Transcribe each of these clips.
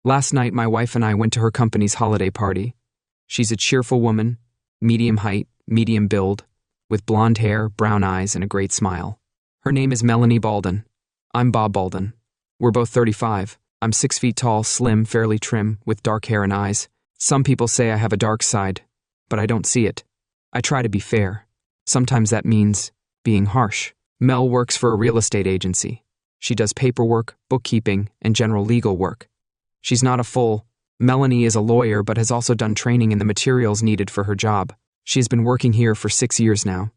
Last night, my wife and I went to her company's holiday party. She's a cheerful woman, medium height, medium build, with blonde hair, brown eyes, and a great smile. Her name is Melanie Balden. I'm Bob Balden. We're both 35. I'm 6 feet tall, slim, fairly trim, with dark hair and eyes. Some people say I have a dark side, but I don't see it. I try to be fair. Sometimes that means being harsh. Mel works for a real estate agency. She does paperwork, bookkeeping, and general legal work. She's not a full. Melanie is a lawyer but has also done training in the materials needed for her job. She has been working here for 6 years now.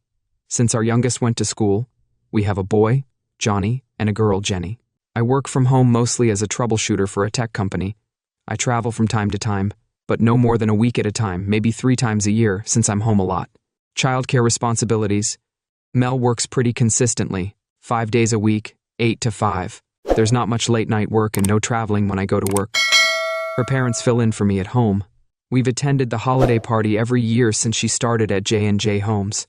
Since our youngest went to school, we have a boy, Johnny, and a girl, Jenny. I work from home mostly as a troubleshooter for a tech company. I travel from time to time, but no more than a week at a time, maybe 3 times a year since I'm home a lot. Childcare responsibilities. Mel works pretty consistently, 5 days a week, 8 to 5. There's not much late night work and no traveling when I go to work. Her parents fill in for me at home. We've attended the holiday party every year since she started at J&J Homes.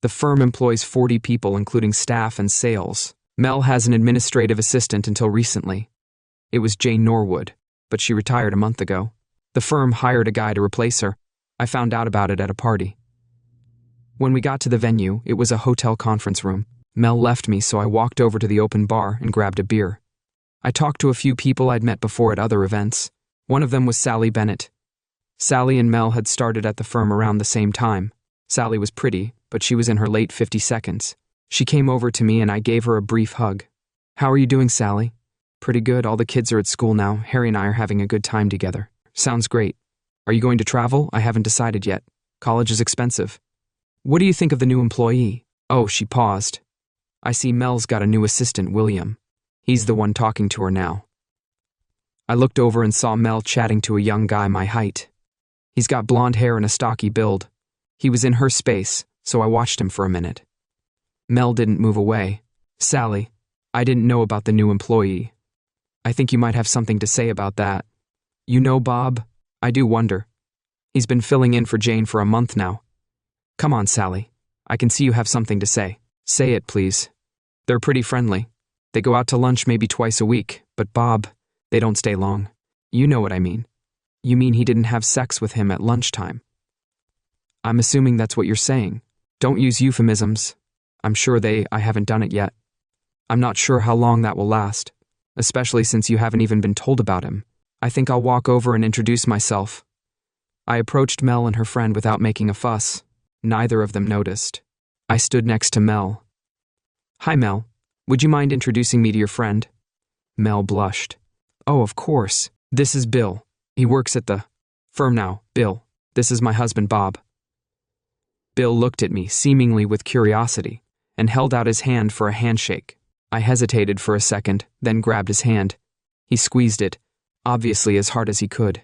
The firm employs 40 people, including staff and sales. Mel has an administrative assistant until recently. It was Jane Norwood, but she retired a month ago. The firm hired a guy to replace her. I found out about it at a party. When we got to the venue, it was a hotel conference room. Mel left me, so I walked over to the open bar and grabbed a beer. I talked to a few people I'd met before at other events. One of them was Sally Bennett. Sally and Mel had started at the firm around the same time. Sally was pretty, but she was in her late 52nds. She came over to me and I gave her a brief hug. "How are you doing, Sally?" "Pretty good. All the kids are at school now. Harry and I are having a good time together." "Sounds great. Are you going to travel?" "I haven't decided yet. College is expensive." "What do you think of the new employee?" "Oh," she paused. "I see Mel's got a new assistant, William. He's the one talking to her now." I looked over and saw Mel chatting to a young guy my height. He's got blonde hair and a stocky build. He was in her space, so I watched him for a minute. Mel didn't move away. "Sally, I didn't know about the new employee. I think you might have something to say about that." "You know, Bob, I do wonder. He's been filling in for Jane for a month now." "Come on, Sally. I can see you have something to say." "Say it, please." "They're pretty friendly. They go out to lunch maybe twice a week, but Bob, they don't stay long." "You know what I mean." "You mean he didn't have sex with him at lunchtime?" "I'm assuming that's what you're saying. Don't use euphemisms. I'm sure I haven't done it yet. I'm not sure how long that will last, especially since you haven't even been told about him. I think I'll walk over and introduce myself." I approached Mel and her friend without making a fuss. Neither of them noticed. I stood next to Mel. "Hi, Mel. Would you mind introducing me to your friend?" Mel blushed. "Oh, of course. This is Bill. He works at the firm now. Bill, this is my husband, Bob." Bill looked at me, seemingly with curiosity, and held out his hand for a handshake. I hesitated for a second, then grabbed his hand. He squeezed it, obviously as hard as he could.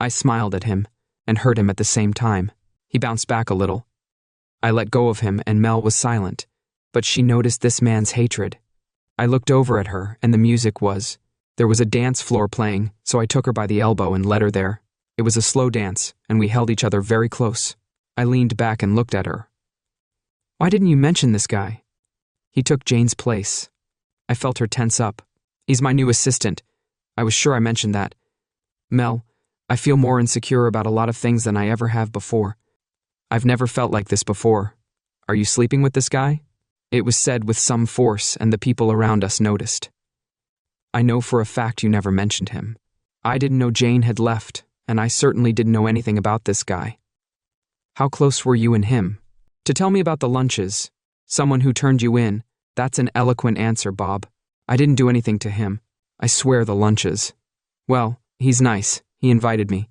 I smiled at him, and hurt him at the same time. He bounced back a little. I let go of him, and Mel was silent, but she noticed this man's hatred. I looked over at her, and the music was. There was a dance floor playing, so I took her by the elbow and led her there. It was a slow dance, and we held each other very close. I leaned back and looked at her. "Why didn't you mention this guy?" "He took Jane's place." I felt her tense up. "He's my new assistant. I was sure I mentioned that." "Mel, I feel more insecure about a lot of things than I ever have before. I've never felt like this before. Are you sleeping with this guy?" It was said with some force, and the people around us noticed. "I know for a fact you never mentioned him. I didn't know Jane had left, and I certainly didn't know anything about this guy." "How close were you and him?" "To tell me about the lunches. Someone who turned you in. That's an eloquent answer, Bob. I didn't do anything to him. I swear the lunches. Well, he's nice. He invited me.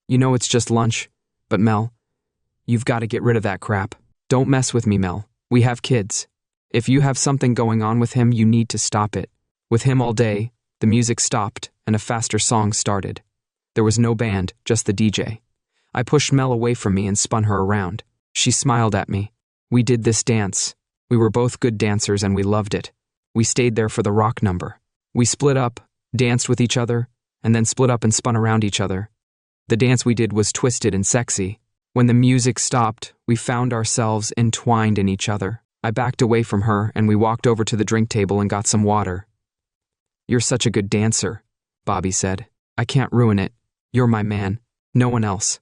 You know it's just lunch. But Mel, you've got to get rid of that crap. Don't mess with me, Mel. We have kids. If you have something going on with him, you need to stop it." With him all day, the music stopped and a faster song started. There was no band, just the DJ. I pushed Mel away from me and spun her around. She smiled at me. We did this dance. We were both good dancers and we loved it. We stayed there for the rock number. We split up, danced with each other, and then split up and spun around each other. The dance we did was twisted and sexy. When the music stopped, we found ourselves entwined in each other. I backed away from her and we walked over to the drink table and got some water. "You're such a good dancer," Bobby said. I can't ruin it. You're my man. No one else.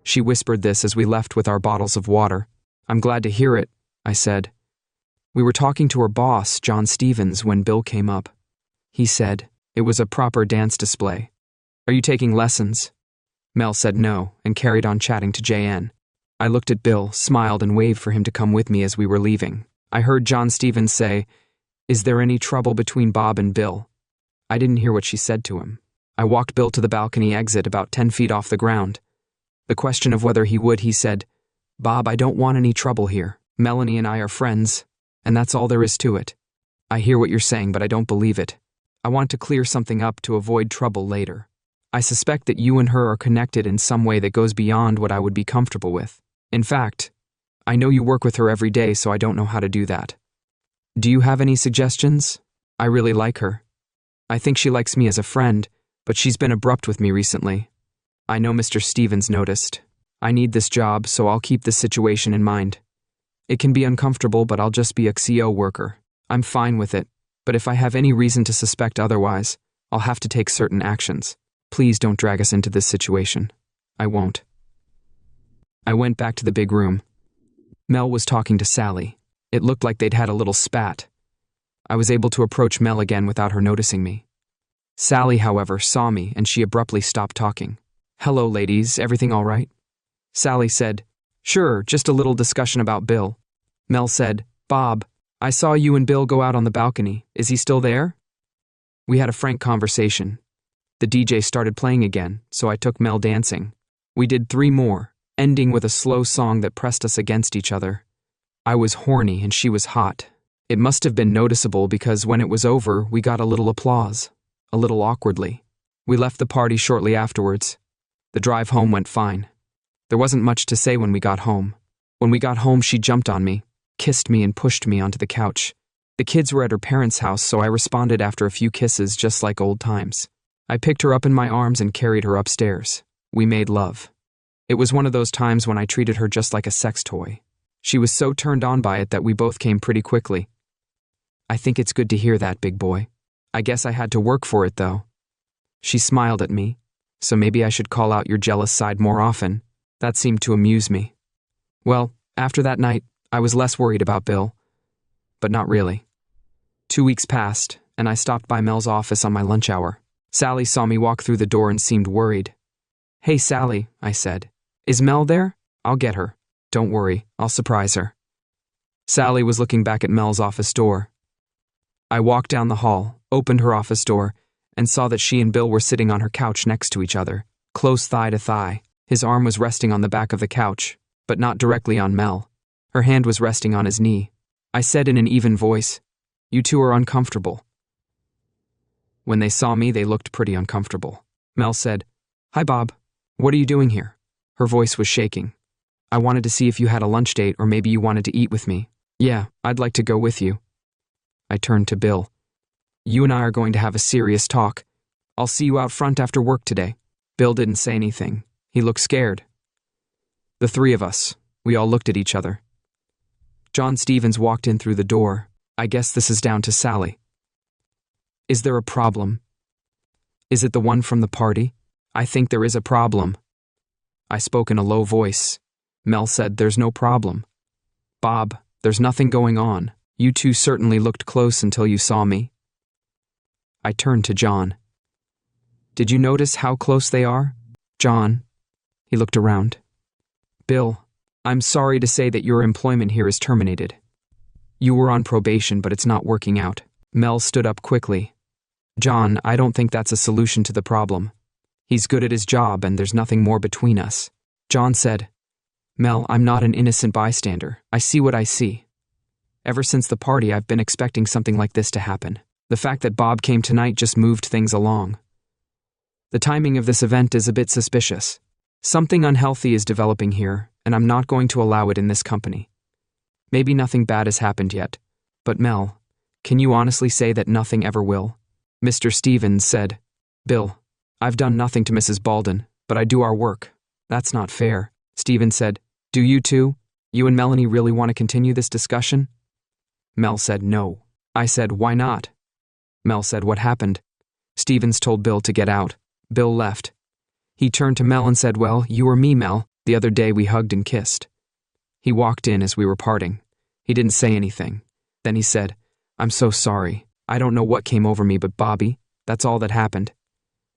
She whispered this as we left with our bottles of water. I'm glad to hear it, I said. We were talking to her boss, John Stevens, when Bill came up. He said it was a proper dance display. Are you taking lessons? Mel said no and carried on chatting to JN. I looked at Bill, smiled, and waved for him to come with me as we were leaving. I heard John Stevens say, "Is there any trouble between Bob and Bill?" I didn't hear what she said to him. I walked Bill to the balcony exit about 10 feet off the ground. The question of whether he would, he said, "Bob, I don't want any trouble here. Melanie and I are friends, and that's all there is to it. I hear what you're saying, but I don't believe it. I want to clear something up to avoid trouble later. I suspect that you and her are connected in some way that goes beyond what I would be comfortable with. In fact, I know you work with her every day, so I don't know how to do that. Do you have any suggestions? I really like her. I think she likes me as a friend, but she's been abrupt with me recently. I know Mr. Stevens noticed. I need this job, so I'll keep this situation in mind. It can be uncomfortable, but I'll just be a CO worker. I'm fine with it, but if I have any reason to suspect otherwise, I'll have to take certain actions. Please don't drag us into this situation. I won't." I went back to the big room. Mel was talking to Sally. It looked like they'd had a little spat. I was able to approach Mel again without her noticing me. Sally, however, saw me and she abruptly stopped talking. "Hello, ladies, everything all right?" Sally said, "Sure, just a little discussion about Bill." Mel said, "Bob, I saw you and Bill go out on the balcony. Is he still there?" We had a frank conversation. The DJ started playing again, so I took Mel dancing. We did 3 more, ending with a slow song that pressed us against each other. I was horny and she was hot. It must have been noticeable because when it was over, we got a little applause, a little awkwardly. We left the party shortly afterwards. The drive home went fine. There wasn't much to say when we got home. When we got home, she jumped on me, kissed me, and pushed me onto the couch. The kids were at her parents' house, so I responded after a few kisses, just like old times. I picked her up in my arms and carried her upstairs. We made love. It was one of those times when I treated her just like a sex toy. She was so turned on by it that we both came pretty quickly. I think it's good to hear that, big boy. I guess I had to work for it, though. She smiled at me. So maybe I should call out your jealous side more often. That seemed to amuse me. Well, after that night, I was less worried about Bill. But not really. 2 weeks passed, and I stopped by Mel's office on my lunch hour. Sally saw me walk through the door and seemed worried. "Hey, Sally," I said. "Is Mel there? I'll get her. Don't worry, I'll surprise her." Sally was looking back at Mel's office door. I walked down the hall, opened her office door, and saw that she and Bill were sitting on her couch next to each other, close thigh to thigh. His arm was resting on the back of the couch, but not directly on Mel. Her hand was resting on his knee. I said in an even voice, "You two are uncomfortable." When they saw me, they looked pretty uncomfortable. Mel said, "Hi, Bob. What are you doing here?" Her voice was shaking. "I wanted to see if you had a lunch date or maybe you wanted to eat with me." "Yeah, I'd like to go with you." I turned to Bill. "You and I are going to have a serious talk. I'll see you out front after work today." Bill didn't say anything. He looked scared. The 3 of us, we all looked at each other. John Stevens walked in through the door. I guess this is down to Sally. "Is there a problem?" "Is it the one from the party?" "I think there is a problem." I spoke in a low voice. Mel said, "There's no problem." "Bob, there's nothing going on. You two certainly looked close until you saw me." I turned to John. "Did you notice how close they are?" "John." He looked around. "Bill, I'm sorry to say that your employment here is terminated. You were on probation, but it's not working out." Mel stood up quickly. "John, I don't think that's a solution to the problem. He's good at his job and there's nothing more between us." John said, "Mel, I'm not an innocent bystander. I see what I see. Ever since the party, I've been expecting something like this to happen. The fact that Bob came tonight just moved things along. The timing of this event is a bit suspicious. Something unhealthy is developing here, and I'm not going to allow it in this company. Maybe nothing bad has happened yet, but Mel, can you honestly say that nothing ever will?" Mr. Stevens said, "Bill, I've done nothing to Mrs. Balden, but I do our work. That's not fair." Stevens said, "Do you two? You and Melanie really want to continue this discussion?" Mel said no. I said, "Why not?" Mel said, "What happened?" Stevens told Bill to get out. Bill left. He turned to Mel and said, "Well, you or me, Mel. The other day we hugged and kissed." He walked in as we were parting. He didn't say anything. Then he said, "I'm so sorry. I don't know what came over me, but Bobby, that's all that happened."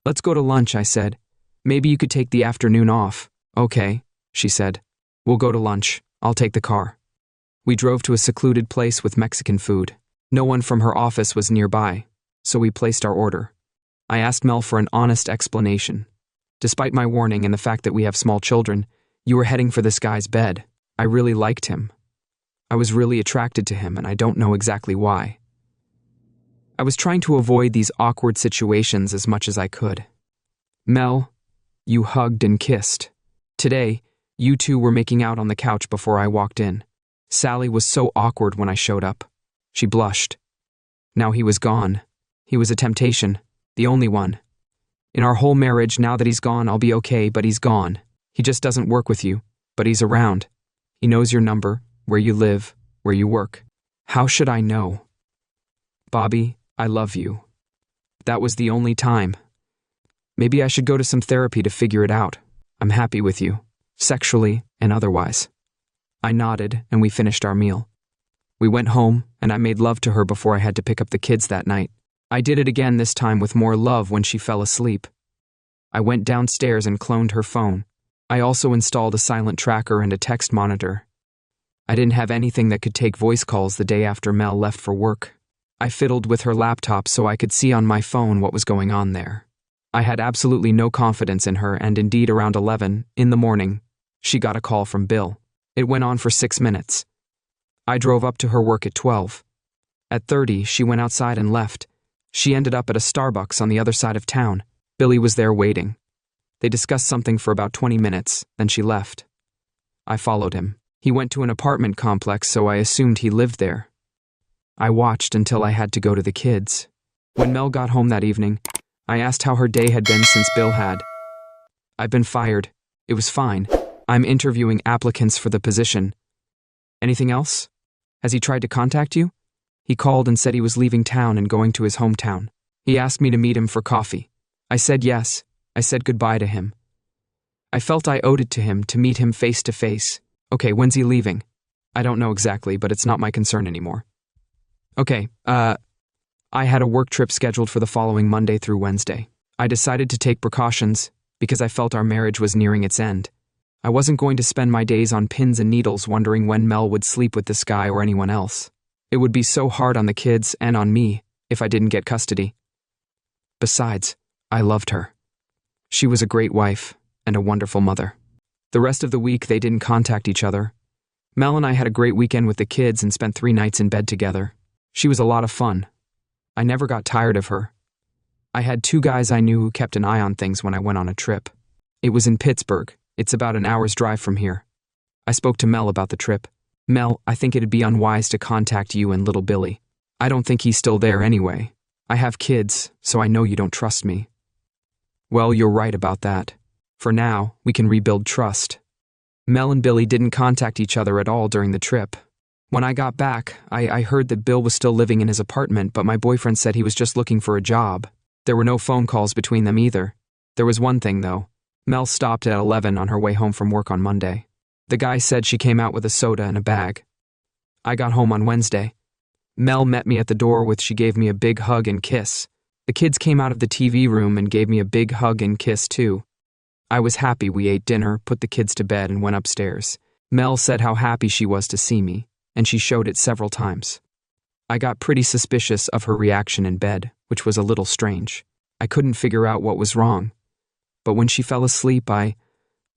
"Let's go to lunch," I said. "Maybe you could take the afternoon off." "Okay," she said. "We'll go to lunch. I'll take the car." We drove to a secluded place with Mexican food. No one from her office was nearby, so we placed our order. I asked Mel for an honest explanation. Despite my warning and the fact that we have small children, you were heading for this guy's bed. I really liked him. I was really attracted to him, and I don't know exactly why. I was trying to avoid these awkward situations as much as I could. "Mel, you hugged and kissed. Today, you two were making out on the couch before I walked in. Sally was so awkward when I showed up. She blushed. Now he was gone. He was a temptation, the only one. In our whole marriage, now that he's gone, I'll be okay, but he's gone. He just doesn't work with you, but he's around. He knows your number, where you live, where you work. How should I know? Bobby, I love you. That was the only time. Maybe I should go to some therapy to figure it out. I'm happy with you, sexually and otherwise." I nodded, and we finished our meal. We went home, and I made love to her before I had to pick up the kids that night. I did it again, this time with more love when she fell asleep. I went downstairs and cloned her phone. I also installed a silent tracker and a text monitor. I didn't have anything that could take voice calls the day after Mel left for work. I fiddled with her laptop so I could see on my phone what was going on there. I had absolutely no confidence in her, and indeed around 11 in the morning, she got a call from Bill. It went on for 6 minutes. I drove up to her work at 12. At 30, she went outside and left. She ended up at a Starbucks on the other side of town. Billy was there waiting. They discussed something for about 20 minutes, then she left. I followed him. He went to an apartment complex, so I assumed he lived there. I watched until I had to go to the kids. When Mel got home that evening, I asked how her day had been since Bill had. "I've been fired. It was fine. I'm interviewing applicants for the position." "Anything else? Has he tried to contact you?" "He called and said he was leaving town and going to his hometown. He asked me to meet him for coffee. I said yes. I said goodbye to him. I felt I owed it to him to meet him face to face." "Okay, when's he leaving?" "I don't know exactly, but it's not my concern anymore." "Okay, I had a work trip scheduled for the following Monday through Wednesday. I decided to take precautions because I felt our marriage was nearing its end. I wasn't going to spend my days on pins and needles wondering when Mel would sleep with this guy or anyone else. It would be so hard on the kids and on me if I didn't get custody. Besides, I loved her. She was a great wife and a wonderful mother. The rest of the week, they didn't contact each other. Mel and I had a great weekend with the kids and spent 3 nights in bed together. She was a lot of fun. I never got tired of her. I had 2 guys I knew who kept an eye on things when I went on a trip. It was in Pittsburgh. It's about an hour's drive from here. I spoke to Mel about the trip. "Mel, I think it'd be unwise to contact you and little Billy. I don't think he's still there anyway. I have kids, so I know you don't trust me." "Well, you're right about that. For now, we can rebuild trust." Mel and Billy didn't contact each other at all during the trip. When I got back, I heard that Bill was still living in his apartment, but my boyfriend said he was just looking for a job. There were no phone calls between them either. There was one thing, though. Mel stopped at 11 on her way home from work on Monday. The guy said she came out with a soda and a bag. I got home on Wednesday. Mel met me at the door she gave me a big hug and kiss. The kids came out of the TV room and gave me a big hug and kiss too. I was happy. We ate dinner, put the kids to bed, and went upstairs. Mel said how happy she was to see me, and she showed it several times. I got pretty suspicious of her reaction in bed, which was a little strange. I couldn't figure out what was wrong. But when she fell asleep, I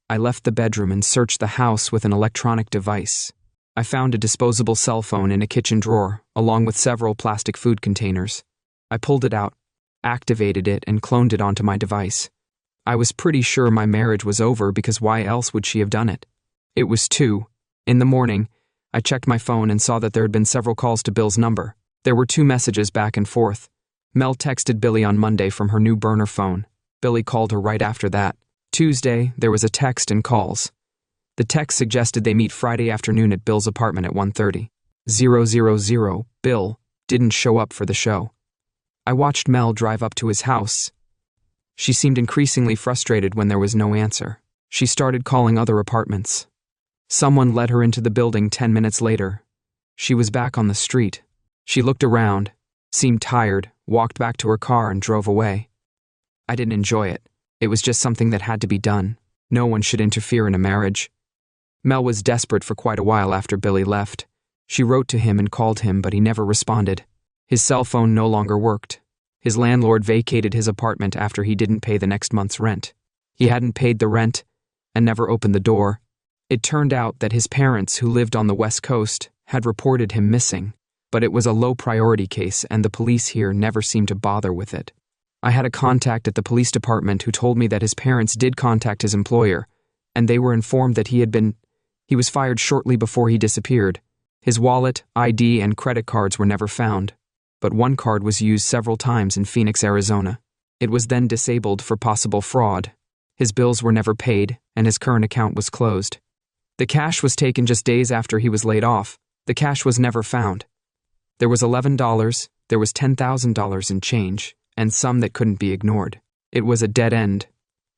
left the bedroom and searched the house with an electronic device. I found a disposable cell phone in a kitchen drawer, along with several plastic food containers. I pulled it out, activated it, and cloned it onto my device. I was pretty sure my marriage was over because why else would she have done it? It was 2 in the morning. I checked my phone and saw that there had been several calls to Bill's number. There were 2 messages back and forth. Mel texted Billy on Monday from her new burner phone. Billy called her right after that. Tuesday, there was a text and calls. The text suggested they meet Friday afternoon at Bill's apartment at 1:30. 000. Bill didn't show up for the show. I watched Mel drive up to his house. She seemed increasingly frustrated when there was no answer. She started calling other apartments. Someone let her into the building 10 minutes later. She was back on the street. She looked around, seemed tired, walked back to her car and drove away. I didn't enjoy it. It was just something that had to be done. No one should interfere in a marriage. Mel was desperate for quite a while after Billy left. She wrote to him and called him, but he never responded. His cell phone no longer worked. His landlord vacated his apartment after he didn't pay the next month's rent. He hadn't paid the rent and never opened the door. It turned out that his parents, who lived on the West Coast, had reported him missing, but it was a low-priority case and the police here never seemed to bother with it. I had a contact at the police department who told me that his parents did contact his employer, and they were informed that he was fired shortly before he disappeared. His wallet, ID, and credit cards were never found, but one card was used several times in Phoenix, Arizona. It was then disabled for possible fraud. His bills were never paid, and his current account was closed. The cash was taken just days after he was laid off. The cash was never found. There was $11, there was $10,000 in change, and some that couldn't be ignored. It was a dead end.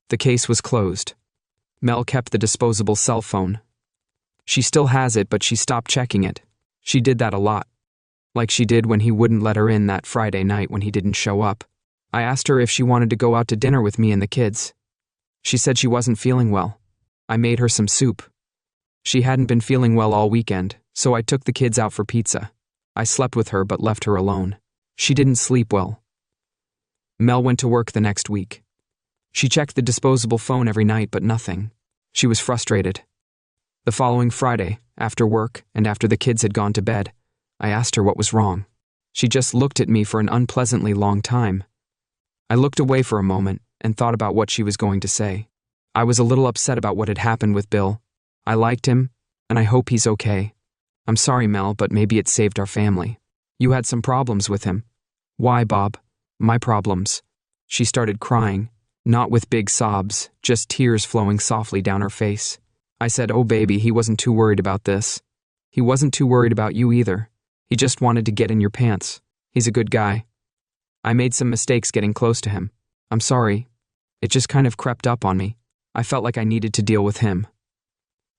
The case was closed. Mel kept the disposable cell phone. She still has it, but she stopped checking it. She did that a lot. Like she did when he wouldn't let her in that Friday night when he didn't show up. I asked her if she wanted to go out to dinner with me and the kids. She said she wasn't feeling well. I made her some soup. She hadn't been feeling well all weekend, so I took the kids out for pizza. I slept with her but left her alone. She didn't sleep well. Mel went to work the next week. She checked the disposable phone every night but nothing. She was frustrated. The following Friday, after work and after the kids had gone to bed, I asked her what was wrong. She just looked at me for an unpleasantly long time. I looked away for a moment and thought about what she was going to say. I was a little upset about what had happened with Bill. I liked him, and I hope he's okay. I'm sorry, Mel, but maybe it saved our family. You had some problems with him. Why, Bob? My problems. She started crying, not with big sobs, just tears flowing softly down her face. I said, "Oh, baby, he wasn't too worried about this. He wasn't too worried about you either. He just wanted to get in your pants. He's a good guy. I made some mistakes getting close to him. I'm sorry. It just kind of crept up on me. I felt like I needed to deal with him.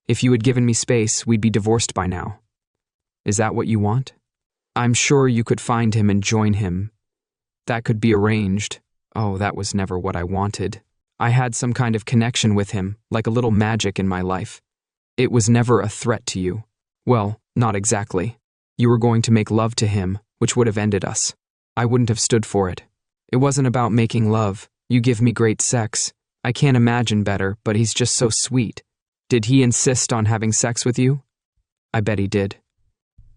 If you had given me space, we'd be divorced by now. Is that what you want? I'm sure you could find him and join him. That could be arranged. Oh, that was never what I wanted. I had some kind of connection with him, like a little magic in my life. It was never a threat to you. Well, not exactly. You were going to make love to him, which would have ended us. I wouldn't have stood for it. It wasn't about making love. You give me great sex. I can't imagine better, but he's just so sweet. Did he insist on having sex with you? I bet he did.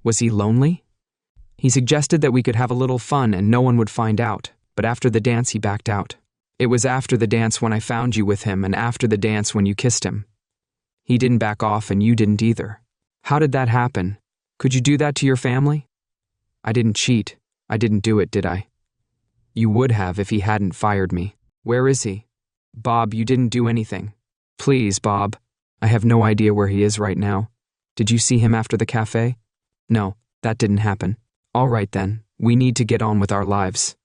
Was he lonely? He suggested that we could have a little fun and no one would find out, but after the dance he backed out. It was after the dance when I found you with him and after the dance when you kissed him. He didn't back off and you didn't either. How did that happen? Could you do that to your family? I didn't cheat. I didn't do it, did I? You would have if he hadn't fired me. Where is he? Bob, you didn't do anything. Please, Bob. I have no idea where he is right now. Did you see him after the cafe? No, that didn't happen. All right then, we need to get on with our lives.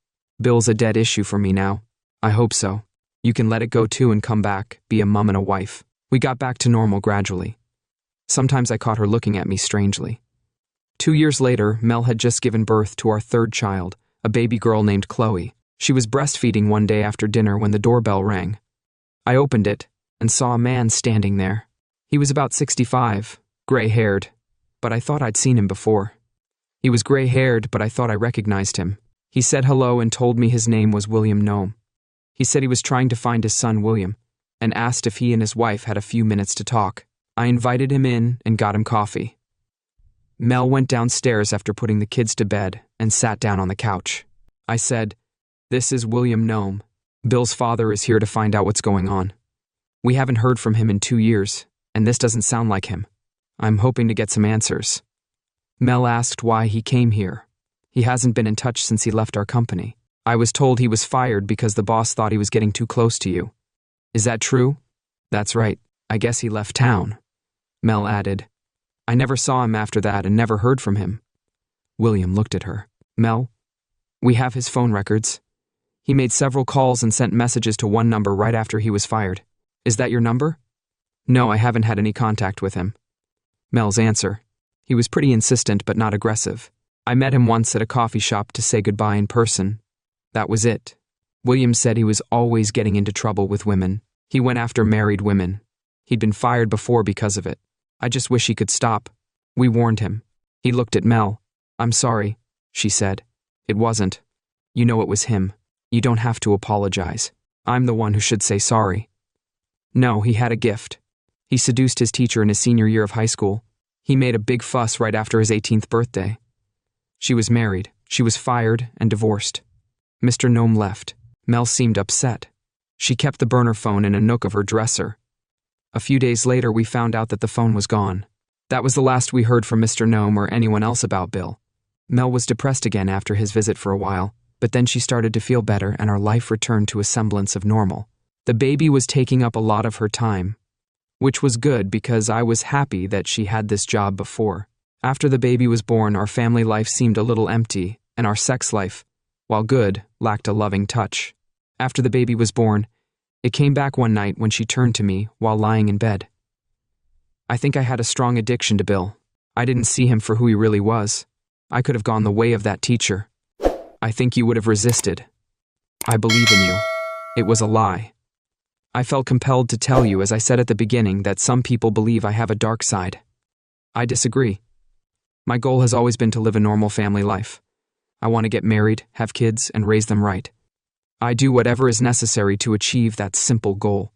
Bill's a dead issue for me now. I hope so. You can let it go too and come back, be a mum and a wife. We got back to normal gradually. Sometimes I caught her looking at me strangely. 2 years later, Mel had just given birth to our third child, a baby girl named Chloe. She was breastfeeding one day after dinner when the doorbell rang. I opened it and saw a man standing there. He was about 65, gray-haired, but I thought I'd seen him before. He was gray-haired, but I thought I recognized him. He said hello and told me his name was William Nome. He said he was trying to find his son William and asked if he and his wife had a few minutes to talk. I invited him in and got him coffee. Mel went downstairs after putting the kids to bed and sat down on the couch. I said, "This is William Nome. Bill's father is here to find out what's going on. We haven't heard from him in 2 years, and this doesn't sound like him. I'm hoping to get some answers." Mel asked why he came here. He hasn't been in touch since he left our company. I was told he was fired because the boss thought he was getting too close to you. Is that true? That's right. I guess he left town. Mel added, I never saw him after that and never heard from him. William looked at her. Mel, We have his phone records. He made several calls and sent messages to one number right after he was fired. Is that your number? No, I haven't had any contact with him. Mel's answer. He was pretty insistent but not aggressive. I met him once at a coffee shop to say goodbye in person. That was it. William said he was always getting into trouble with women. He went after married women. He'd been fired before because of it. I just wish he could stop. We warned him. He looked at Mel. I'm sorry, she said. It wasn't. You know it was him. You don't have to apologize. I'm the one who should say sorry. No, he had a gift. He seduced his teacher in his senior year of high school. He made a big fuss right after his 18th birthday. She was married. She was fired and divorced. Mr. Gnome left. Mel seemed upset. She kept the burner phone in a nook of her dresser. A few days later, we found out that the phone was gone. That was the last we heard from Mr. Gnome or anyone else about Bill. Mel was depressed again after his visit for a while, but then she started to feel better and our life returned to a semblance of normal. The baby was taking up a lot of her time, which was good because I was happy that she had this job before. After the baby was born, our family life seemed a little empty, and our sex life, while good, lacked a loving touch. After the baby was born, it came back one night when she turned to me while lying in bed. I think I had a strong addiction to Bill. I didn't see him for who he really was. I could have gone the way of that teacher. I think you would have resisted. I believe in you. It was a lie. I felt compelled to tell you, as I said at the beginning, that some people believe I have a dark side. I disagree. My goal has always been to live a normal family life. I want to get married, have kids, and raise them right. I do whatever is necessary to achieve that simple goal.